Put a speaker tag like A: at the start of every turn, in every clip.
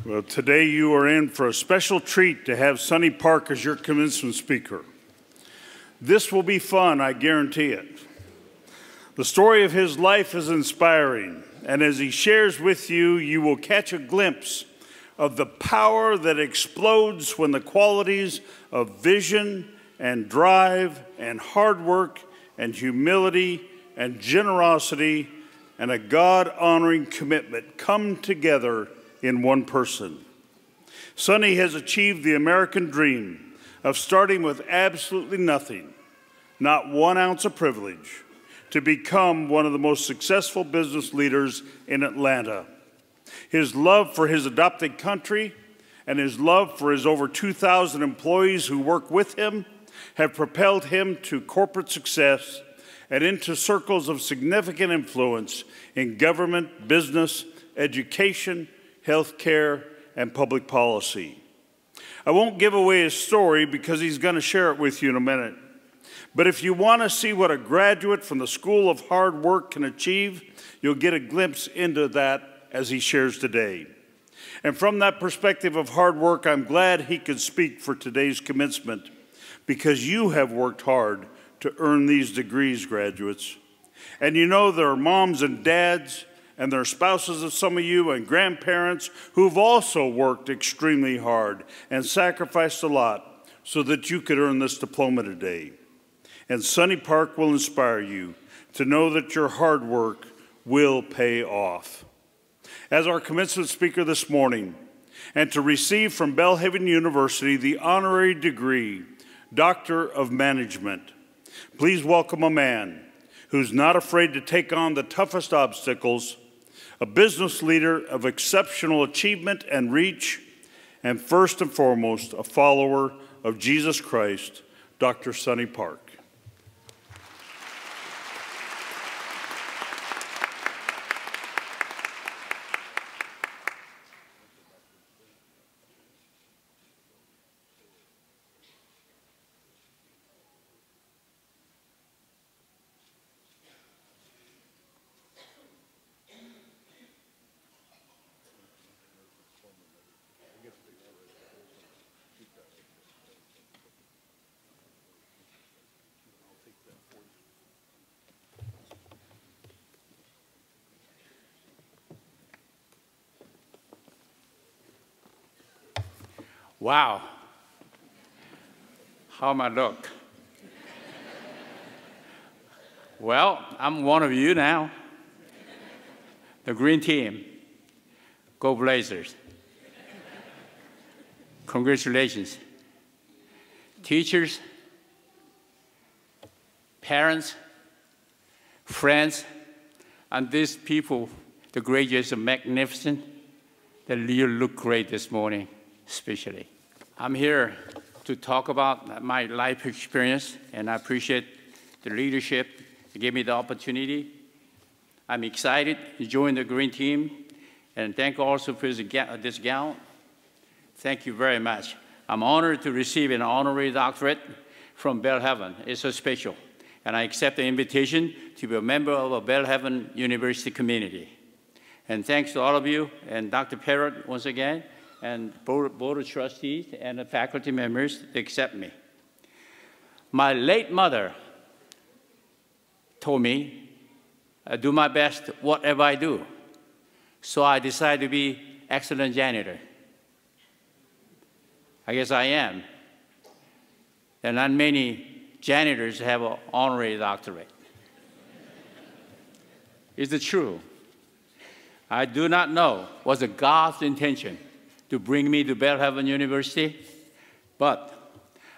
A: Well, today you are in for a special treat to have Sonny Park as your commencement speaker. This will be fun, I guarantee it. The story of his life is inspiring, and as he shares with you, you will catch a glimpse of the power that explodes when the qualities of vision and drive and hard work and humility and generosity and a God-honoring commitment come together in one person. Sonny has achieved the American dream of starting with absolutely nothing, not 1 ounce of privilege, to become one of the most successful business leaders in Atlanta. His love for his adopted country and his love for his over 2,000 employees who work with him have propelled him to corporate success and into circles of significant influence in government, business, education, healthcare, and public policy. I won't give away his story because he's going to share it with you in a minute. But if you want to see what a graduate from the School of Hard Work can achieve, you'll get a glimpse into that as he shares today. And from that perspective of hard work, I'm glad he could speak for today's commencement because you have worked hard to earn these degrees, graduates. And you know there are moms and dads and there are spouses of some of you and grandparents who've also worked extremely hard and sacrificed a lot so that you could earn this diploma today. And Sonny Park will inspire you to know that your hard work will pay off. As our commencement speaker this morning, and to receive from Belhaven University the honorary degree, Doctor of Management, please welcome a man who's not afraid to take on the toughest obstacles, a business leader of exceptional achievement and reach, and first and foremost, a follower of Jesus Christ, Dr. Sonny Park.
B: Wow, how am I look? Well, I'm one of you now. The green team, go Blazers. Congratulations. Teachers, parents, friends, and these people, the graduates are magnificent. You look great this morning, especially. I'm here to talk about my life experience, and I appreciate the leadership to give me the opportunity. I'm excited to join the Green Team, and thank also for this gown. Thank you very much. I'm honored to receive an honorary doctorate from Belhaven. It's so special, and I accept the invitation to be a member of a Belhaven University community. And thanks to all of you, and Dr. Parrott once again, and Board of Trustees and the faculty members to accept me. My late mother told me, I do my best whatever I do. So I decided to be excellent janitor. I guess I am. And not many janitors have an honorary doctorate. Is it true? I do not know was it God's intention to bring me to Belhaven University, but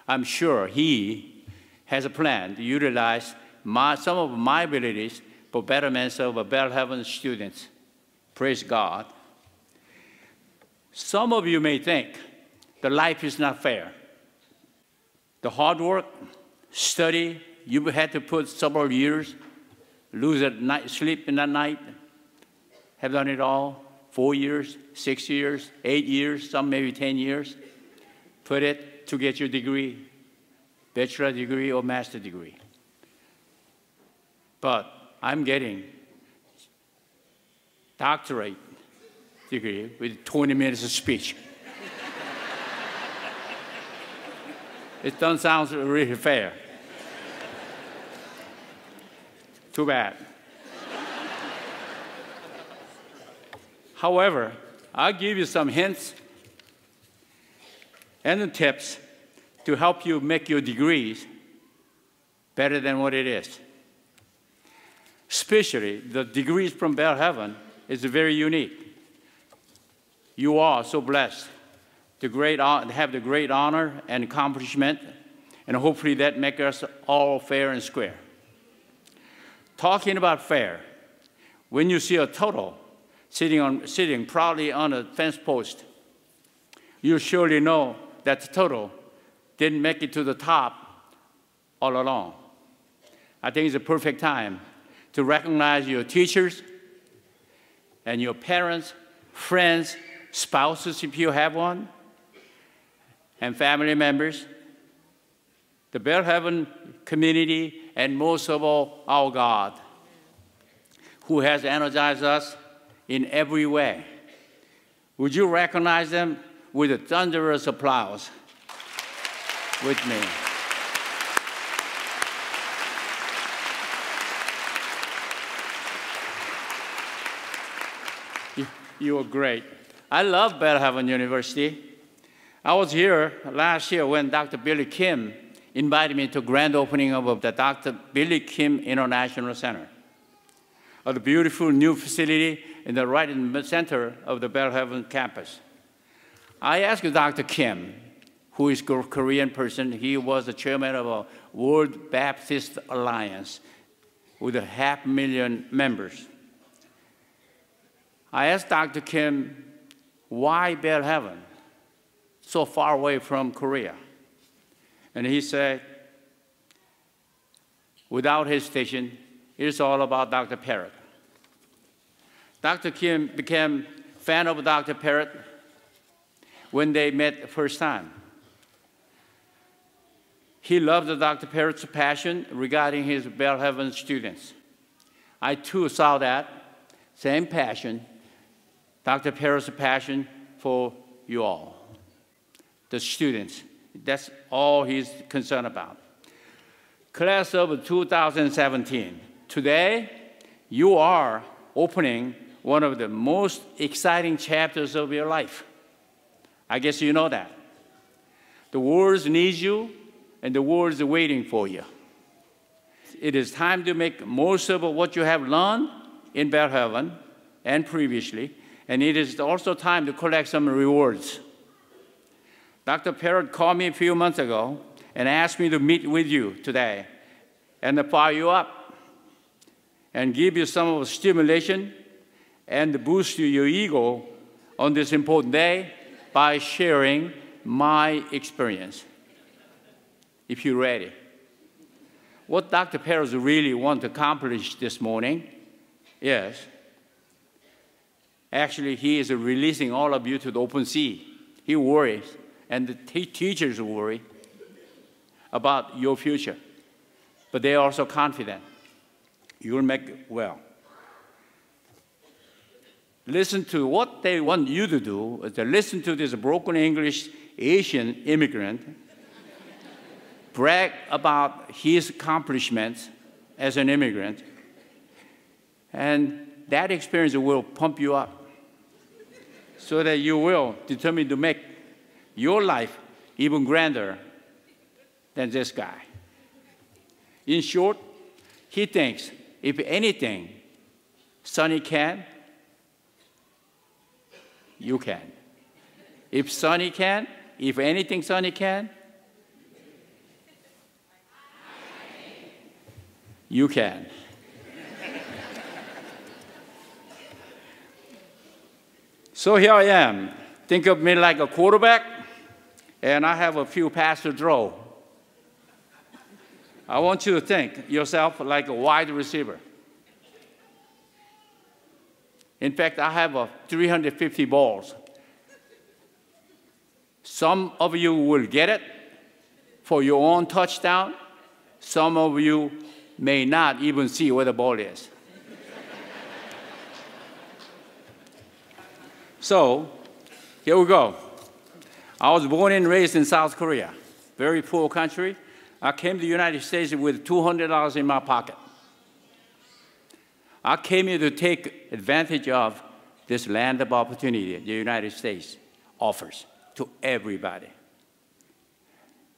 B: I'm sure He has a plan to utilize some of my abilities for betterment of Belhaven students. Praise God. Some of you may think that life is not fair. The hard work, study, you had to put several years, lose at night, sleep in the night, have done it all. 4 years, 6 years, 8 years, some maybe 10 years. Put it to get your degree, bachelor degree or master degree. But I'm getting doctorate degree with 20 minutes of speech. It doesn't sound really fair. Too bad. However, I'll give you some hints and tips to help you make your degrees better than what it is. Especially the degrees from Belhaven is very unique. You are so blessed to have the great honor and accomplishment, and hopefully that makes us all fair and square. Talking about fair, when you see a total sitting proudly on a fence post, you surely know that the total didn't make it to the top all along. I think it's a perfect time to recognize your teachers and your parents, friends, spouses if you have one, and family members, the Belhaven community, and most of all, our God, who has energized us in every way. Would you recognize them with a thunderous applause with me? You are great. I love Belhaven University. I was here last year when Dr. Billy Kim invited me to grand opening of the Dr. Billy Kim International Center, a beautiful new facility right in the center of the Belhaven campus. I asked Dr. Kim, who is a Korean person. He was the chairman of a World Baptist Alliance with 500,000 members. I asked Dr. Kim, why Belhaven, so far away from Korea? And he said, without hesitation, it's all about Dr. Parrott. Dr. Kim became a fan of Dr. Parrott when they met the first time. He loved Dr. Parrott's passion regarding his Belhaven students. I too saw that same passion, Dr. Parrott's passion for you all, the students. That's all he's concerned about. Class of 2017, today you are opening one of the most exciting chapters of your life. I guess you know that. The world needs you, and the world is waiting for you. It is time to make most of what you have learned in Belhaven and previously, and it is also time to collect some rewards. Dr. Parrott called me a few months ago and asked me to meet with you today and to fire you up and give you some of the stimulation and to boost your ego on this important day by sharing my experience, if you're ready. What Dr. Parrott really wants to accomplish this morning is, actually, he is releasing all of you to the open sea. He worries, and the teachers worry about your future. But they are also confident you'll make it well. Listen to what they want you to do, is to listen to this broken English Asian immigrant brag about his accomplishments as an immigrant, and that experience will pump you up so that you will determine to make your life even grander than this guy. In short, he thinks, if anything Sonny can, you can. If Sonny can, if anything Sonny can, you can. So here I am. Think of me like a quarterback, and I have a few passes to throw. I want you to think yourself like a wide receiver. In fact, I have 350 balls. Some of you will get it for your own touchdown. Some of you may not even see where the ball is. So here we go. I was born and raised in South Korea, very poor country. I came to the United States with $200 in my pocket. I came here to take advantage of this land of opportunity the United States offers to everybody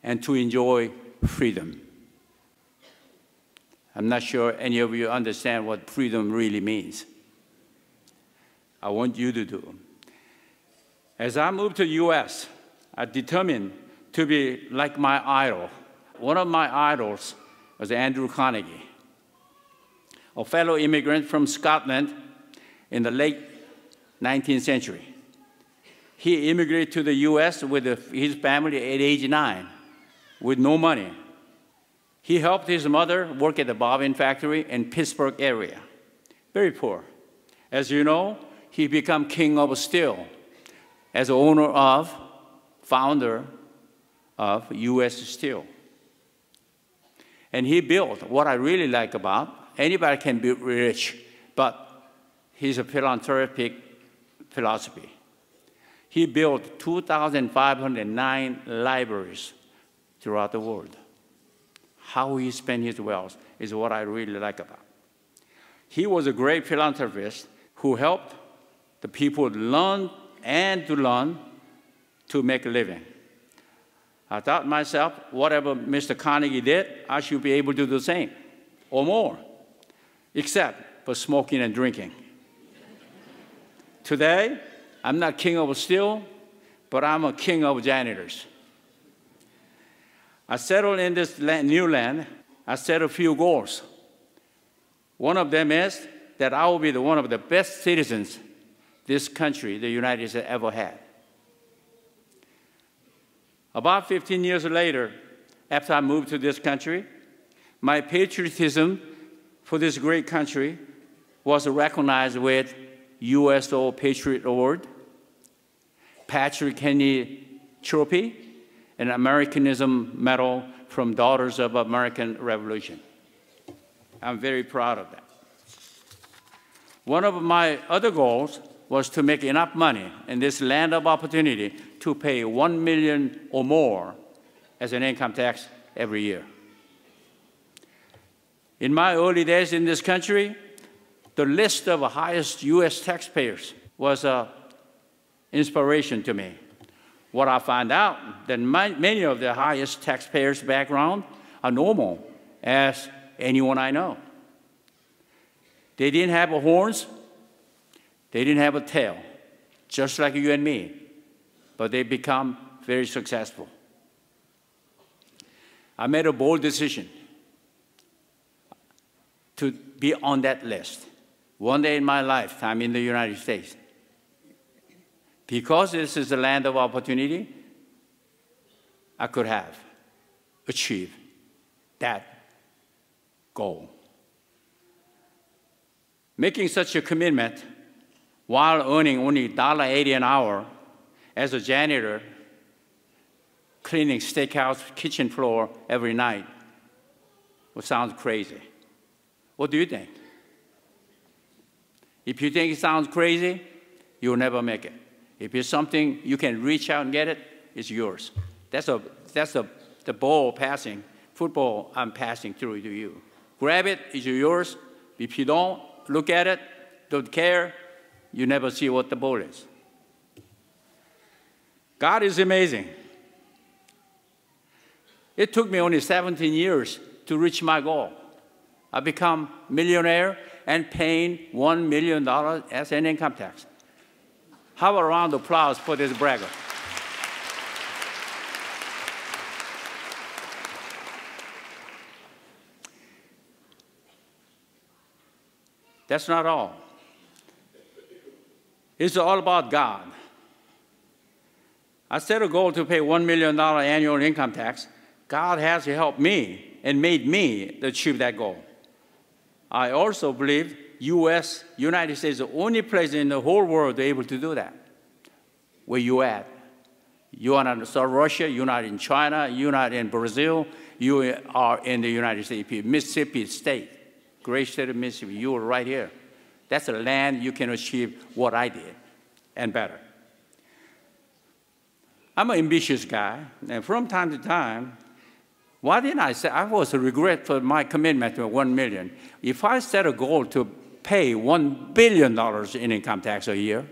B: and to enjoy freedom. I'm not sure any of you understand what freedom really means. I want you to do. As I moved to the US, I determined to be like my idol. One of my idols was Andrew Carnegie, a fellow immigrant from Scotland in the late 19th century. He immigrated to the US with his family at age 9 with no money. He helped his mother work at the bobbin factory in Pittsburgh area, very poor. As you know, he became king of steel as owner of, founder of US Steel. And he built what I really like about, anybody can be rich, but he's a philanthropic philosophy. He built 2,509 libraries throughout the world. How he spent his wealth is what I really like about. He was a great philanthropist who helped the people learn to make a living. I thought myself, whatever Mr. Carnegie did, I should be able to do the same, or more, except for smoking and drinking. Today, I'm not king of steel, but I'm a king of janitors. I settled in this new land. I set a few goals. One of them is that I will be one of the best citizens this country, the United States, ever had. About 15 years later, after I moved to this country, my patriotism for this great country was recognized with USO Patriot Award, Patrick Henry Trophy, and Americanism Medal from Daughters of American Revolution. I'm very proud of that. One of my other goals was to make enough money in this land of opportunity to pay $1 million or more as an income tax every year. In my early days in this country, the list of highest US taxpayers was an inspiration to me. What I found out, that many of the highest taxpayers' background are normal as anyone I know. They didn't have horns, they didn't have a tail, just like you and me, but they become very successful. I made a bold decision to be on that list one day in my lifetime in the United States. Because this is the land of opportunity, I could have achieved that goal. Making such a commitment while earning only $1.80 an hour as a janitor, cleaning steakhouse kitchen floor every night, would sound crazy. What do you think? If you think it sounds crazy, you'll never make it. If it's something you can reach out and get it, it's yours. That's the ball passing, football I'm passing through to you. Grab it, it's yours. If you don't look at it, don't care, you never see what the ball is. God is amazing. It took me only 17 years to reach my goal. I become a millionaire and paying $1 million as an income tax. Have a round of applause for this bragger. That's not all. It's all about God. I set a goal to pay $1 million annual income tax. God has helped me and made me achieve that goal. I also believe United States is the only place in the whole world able to do that. Where you at? You are not in South Russia, you're not in China, you're not in Brazil, you are in the United States, Mississippi State, great state of Mississippi, you are right here. That's a land you can achieve what I did and better. I'm an ambitious guy, and from time to time, why didn't I say I was a regret for my commitment to $1 million? If I set a goal to pay $1 billion in income tax a year,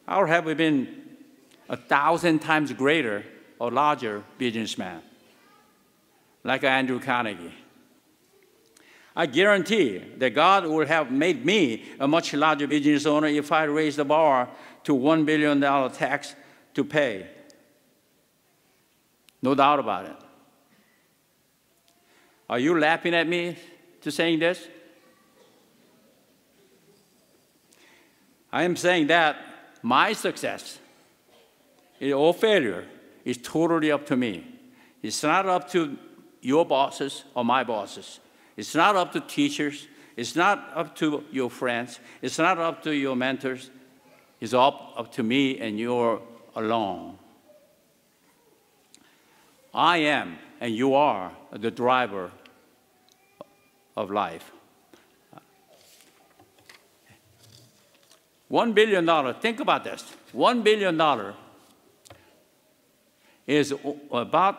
B: I would have been 1,000 times greater or larger businessman, like Andrew Carnegie. I guarantee that God would have made me a much larger business owner if I raised the bar to $1 billion tax to pay. No doubt about it. Are you laughing at me to saying this? I am saying that my success or failure is totally up to me. It's not up to your bosses or my bosses. It's not up to teachers. It's not up to your friends. It's not up to your mentors. It's up to me and you alone. I am and you are the driver of life. $1 billion, think about this. $1 billion is about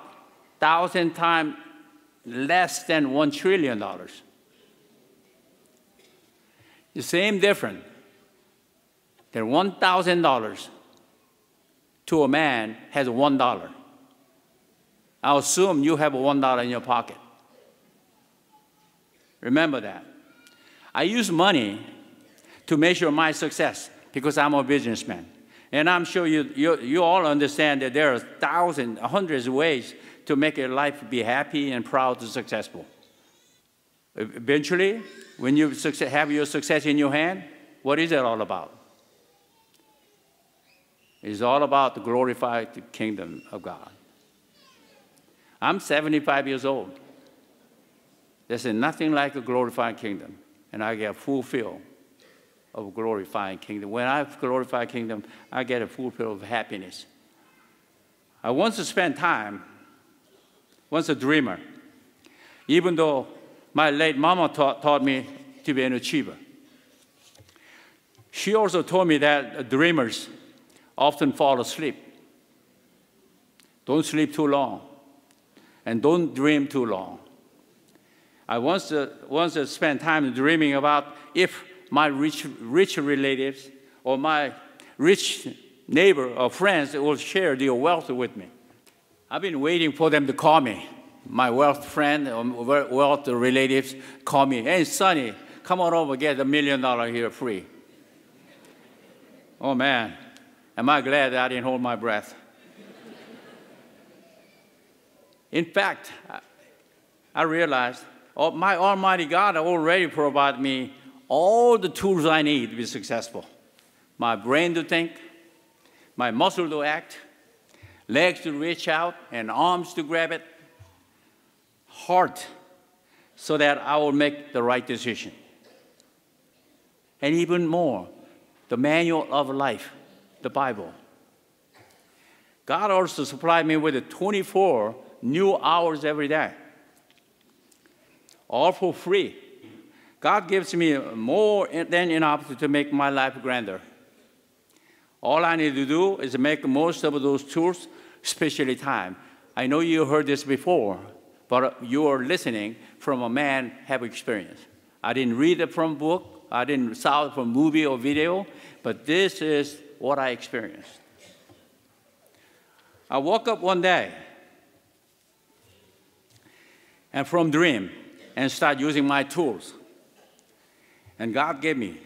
B: 1,000 times less than $1 trillion. The same difference than $1,000 to a man has $1. I assume you have $1 in your pocket. Remember that. I use money to measure my success because I'm a businessman. And I'm sure you all understand that there are thousands, hundreds of ways to make your life be happy and proud and successful. Eventually, when you have your success in your hand, what is it all about? It's all about to glorify the kingdom of God. I'm 75 years old. There's nothing like a glorified kingdom, and I get fulfilled of glorifying kingdom. When I glorify kingdom, I get a fulfill of happiness. I once spent time, once a dreamer, even though my late mama taught me to be an achiever. She also told me that dreamers often fall asleep. Don't sleep too long, and don't dream too long. I once spent time dreaming about if my rich relatives or my rich neighbor or friends will share their wealth with me. I've been waiting for them to call me. My wealth friend or wealth relatives call me. Hey, Sonny, come on over, get $1 million here free. Oh, man, am I glad that I didn't hold my breath. In fact, I realized my Almighty God already provided me all the tools I need to be successful. My brain to think, my muscle to act, legs to reach out, and arms to grab it, heart so that I will make the right decision. And even more, the manual of life, the Bible. God also supplied me with 24 new hours every day, all for free. God gives me more than enough to make my life grander. All I need to do is make most of those tools, especially time. I know you heard this before, but you are listening from a man have experience. I didn't read it from a book. I didn't saw it from movie or video, but this is what I experienced. I woke up one day and from dream and start using my tools. And God gave me.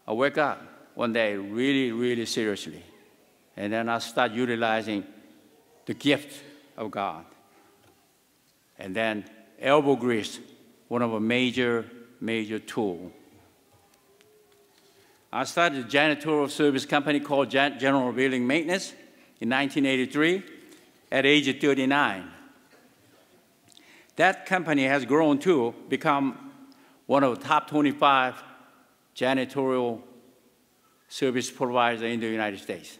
B: I wake up one day really, really seriously. And then I start utilizing the gift of God. And then elbow grease, one of a major tool. I started a janitorial service company called General Building Maintenance in 1983 at age of 39. That company has grown to become one of the top 25 janitorial service providers in the United States.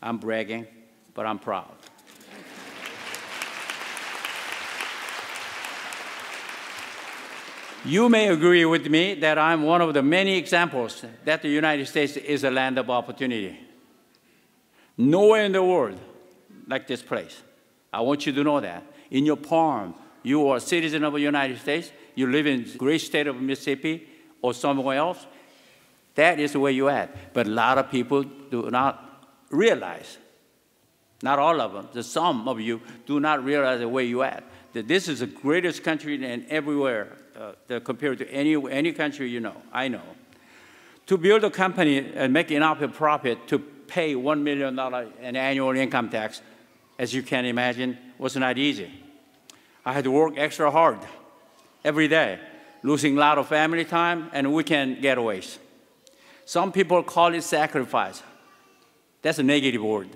B: I'm bragging, but I'm proud. You may agree with me that I'm one of the many examples that the United States is a land of opportunity. Nowhere in the world like this place. I want you to know that. In your palm, you are a citizen of the United States, you live in the great state of Mississippi or somewhere else, that is where you're at. But a lot of people do not realize, not all of them, some of you do not realize where you're at. That this is the greatest country in everywhere compared to any country you know, I know. To build a company and make enough profit to pay $1 million in annual income tax, as you can imagine, was not easy. I had to work extra hard every day, losing a lot of family time and weekend getaways. Some people call it sacrifice. That's a negative word.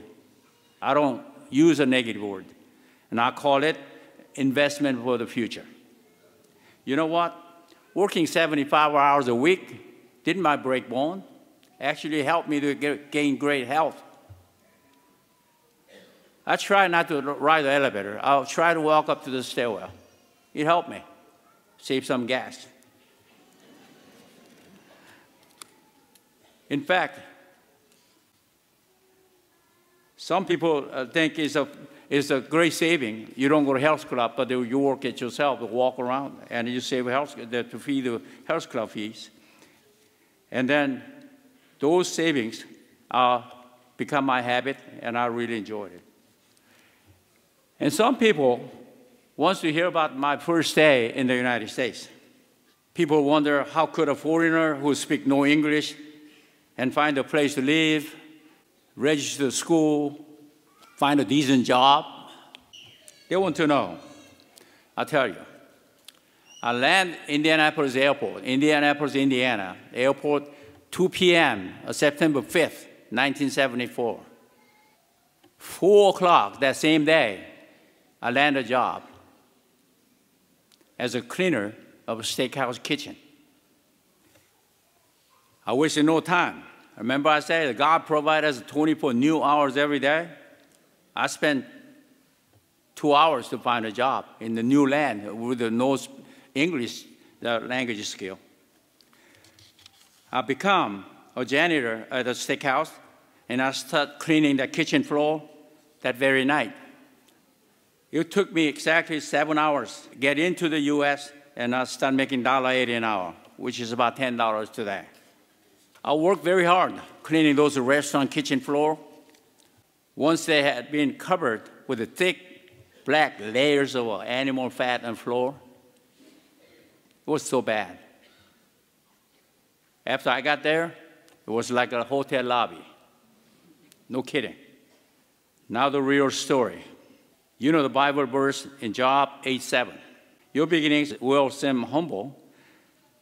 B: I don't use a negative word. And I call it investment for the future. You know what? Working 75 hours a week didn't my break bone. Actually helped me to gain great health. I try not to ride the elevator. I'll try to walk up to the stairwell. It helped me save some gas. In fact, some people think it's a great saving. You don't go to health club, but you work it yourself, to walk around, and you save to feed the health club fees. And then those savings become my habit, and I really enjoyed it. And some people want to hear about my first day in the United States. People wonder, how could a foreigner who speaks no English and find a place to live, register to school, find a decent job? They want to know. I'll tell you. I land Indianapolis Airport, Indianapolis, Indiana, airport, 2 p.m., September 5th, 1974. 4 o'clock that same day, I land a job as a cleaner of a steakhouse kitchen. I wasted no time. Remember I said that God provided us 24 new hours every day? I spent 2 hours to find a job in the new land with no English language skill. I become a janitor at a steakhouse, and I start cleaning the kitchen floor that very night. It took me exactly 7 hours to get into the U.S., and I start making $1.80 an hour, which is about $10 today. I worked very hard cleaning those restaurant kitchen floor. Once they had been covered with the thick black layers of animal fat on the floor, it was so bad. After I got there, it was like a hotel lobby. No kidding. Now the real story. You know the Bible verse in Job 8:7. Your beginnings will seem humble,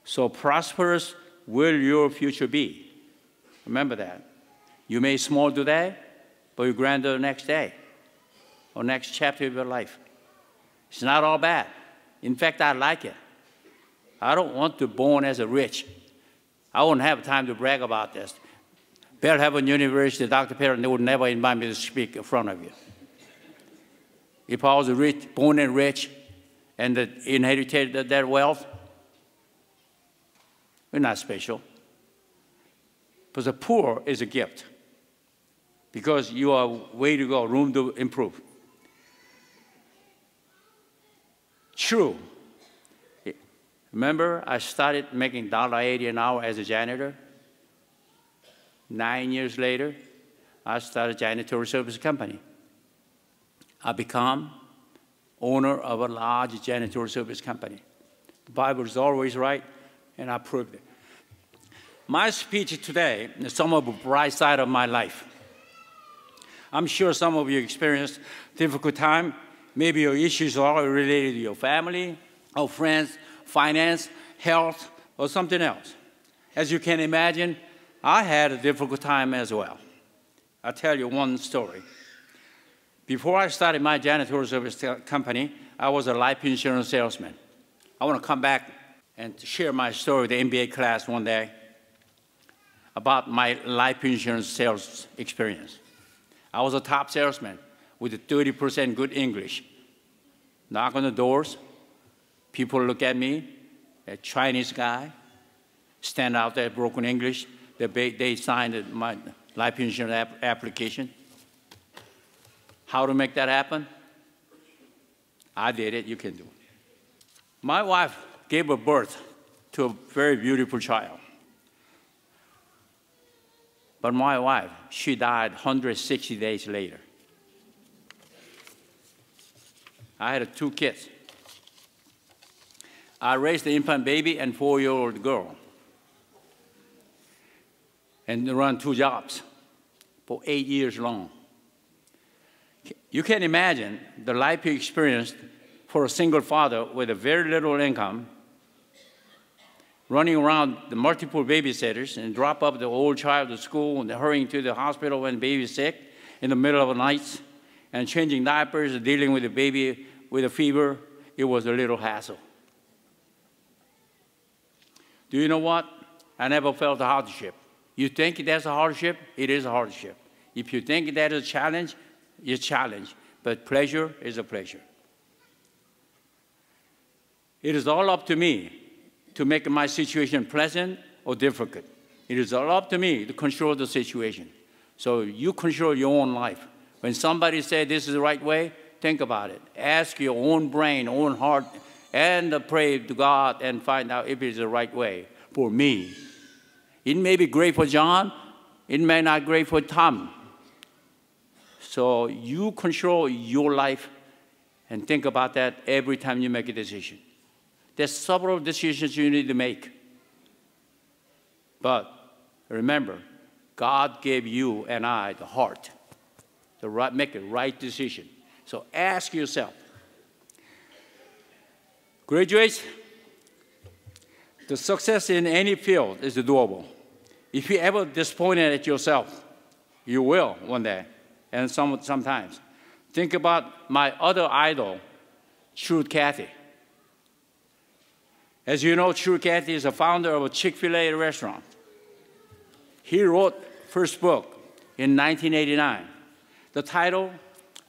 B: so prosperous will your future be. Remember that. You may small today, but you grander the next day or next chapter of your life. It's not all bad. In fact, I like it. I don't want to be born as a rich. I won't have time to brag about this. Belhaven University, Dr. Perrin, they would never invite me to speak in front of you. If I was rich, born and rich, and inherited that wealth, we're not special. But the poor is a gift because you are way to go, room to improve. True. Remember, I started making $1.80 an hour as a janitor. 9 years later, I started a janitorial service company. I become owner of a large janitorial service company. The Bible is always right, and I proved it. My speech today is some of the bright side of my life. I'm sure some of you experienced difficult time. Maybe your issues are related to your family, or friends, finance, health, or something else. As you can imagine, I had a difficult time as well. I'll tell you one story. Before I started my janitorial service company, I was a life insurance salesman. I want to come back and share my story with the MBA class one day about my life insurance sales experience. I was a top salesman with 30% good English. Knock on the doors, people look at me, a Chinese guy, stand out there, broken English. They signed my life insurance application. How to make that happen? I did it, you can do it. My wife gave birth to a very beautiful child. But my wife, she died 160 days later. I had 2 kids. I raised the infant baby and 4-year-old girl and run 2 jobs for 8 years long. You can imagine the life he experienced for a single father with a very little income, running around the multiple babysitters and drop off the old child to school and hurrying to the hospital when the baby is sick in the middle of the night and changing diapers and dealing with the baby with a fever. It was a little hassle. Do you know what? I never felt a hardship. You think that's a hardship? It is a hardship. If you think that is a challenge, it's a challenge. But pleasure is a pleasure. It is all up to me to make my situation pleasant or difficult. It is all up to me to control the situation. So you control your own life. When somebody says this is the right way, think about it. Ask your own brain, own heart, and pray to God and find out if it is the right way for me. It may be great for John. It may not be great for Tom. So you control your life and think about that every time you make a decision. There's several decisions you need to make. But remember, God gave you and I the heart to make a right decision. So ask yourself, graduates, the success in any field is doable. If you ever disappointed at yourself, you will one day, and sometimes. Think about my other idol, True Cathy. As you know, True Cathy is the founder of a Chick-fil-A restaurant. He wrote first book in 1989. The title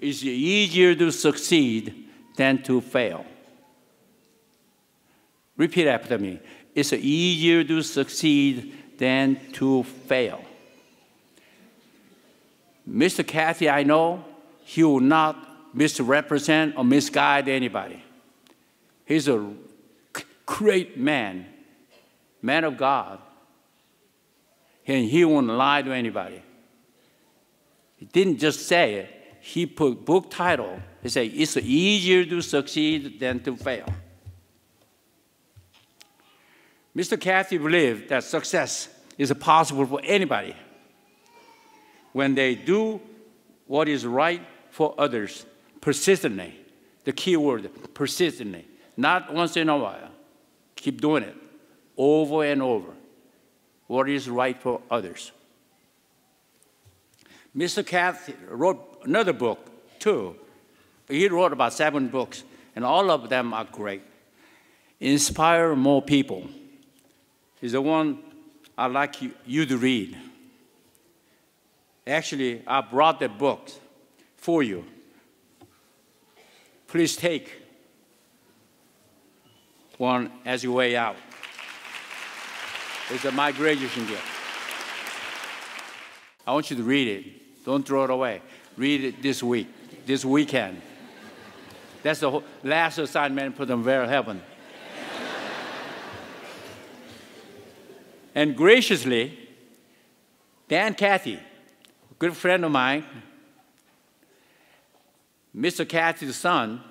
B: is Easier to Succeed Than to Fail. Repeat after me. It's easier to succeed than to fail. Mr. Cathy, I know, he will not misrepresent or misguide anybody. He's a great man, man of God, and he won't lie to anybody. He didn't just say it. He put book title. He said, it's easier to succeed than to fail. Mr. Cathy believed that success is possible for anybody when they do what is right for others persistently. The key word, persistently. Not once in a while. Keep doing it over and over. What is right for others. Mr. Cathy wrote another book, too. He wrote about 7 books, and all of them are great. Inspire More People is the one I'd like you to read. Actually, I brought that book for you. Please take one as your way out. It's my graduation gift. I want you to read it. Don't throw it away. Read it this week, this weekend. That's the last assignment for the Belhaven. And graciously, Dan Cathy, a good friend of mine, Mr. Cathy's son,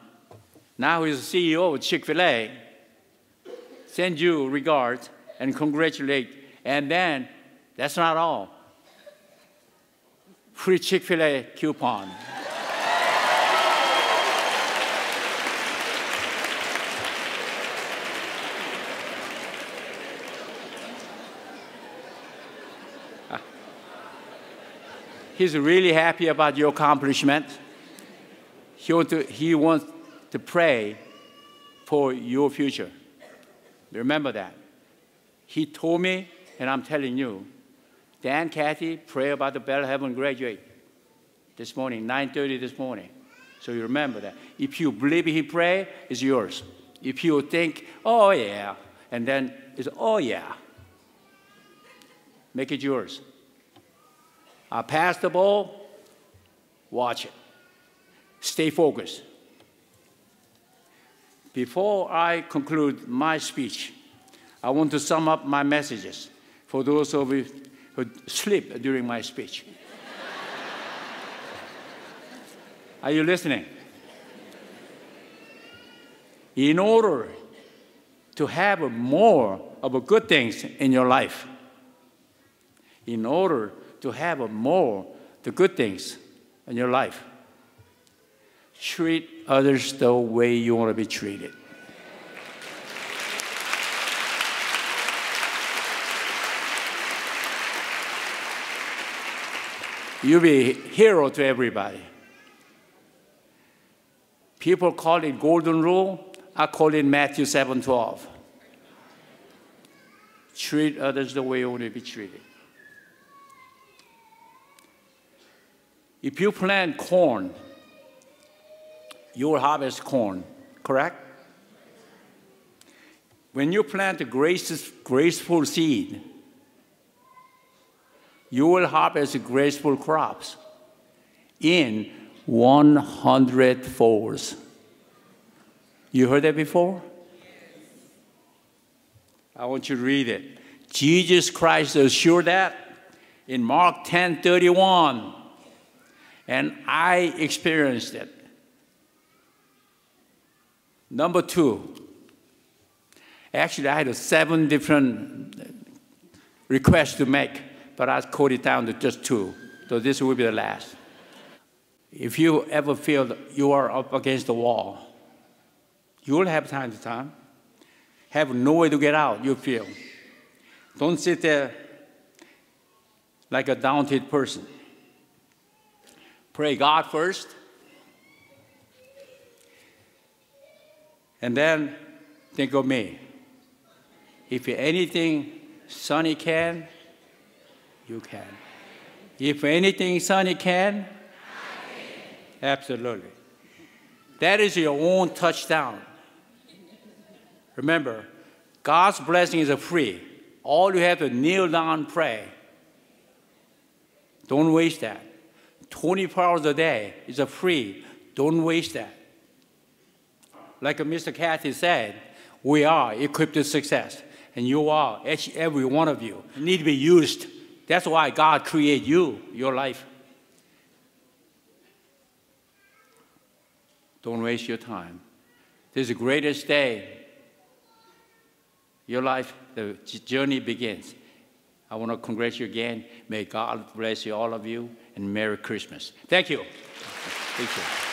B: now he's the CEO of Chick-fil-A, send you regards and congratulate. And then, that's not all. Free Chick-fil-A coupon. He's really happy about your accomplishment. He wants to pray for your future. Remember that. He told me, and I'm telling you, Dan, Cathy, pray about the Belhaven graduate this morning, 9:30 this morning. So you remember that. If you believe he pray, it's yours. If you think, oh yeah, and then it's, oh yeah. Make it yours. I pass the ball, watch it. Stay focused. Before I conclude my speech, I want to sum up my messages for those of you who sleep during my speech. Are you listening? In order to have more of the good things in your life, in order to have more the good things in your life, treat others the way you want to be treated. You be a hero to everybody. People call it golden rule. I call it Matthew 7:12. Treat others the way you want to be treated. If you plant corn, you will harvest corn, correct? When you plant a graceful seed, you will harvest graceful crops in 100 folds. You heard that before? I want you to read it. Jesus Christ assured that in Mark 10:31, and I experienced it. Number 2, actually I had 7 different requests to make, but I cut it down to just 2, so this will be the last. If you ever feel that you are up against the wall, you will have time to time. Have no way to get out, you feel. Don't sit there like a daunted person. Pray God first, and then think of me. If anything Sonny can, you can. If anything Sonny can, absolutely. That is your own touchdown. Remember, God's blessing is free. All you have to kneel down and pray. Don't waste that. 24 hours a day is free. Don't waste that. Like Mr. Cathy said, we are equipped to success. And you are, every one of you, need to be used. That's why God created you, your life. Don't waste your time. This is the greatest day. Your life, the journey begins. I want to congratulate you again. May God bless you, all of you, and Merry Christmas. Thank you. Thank you.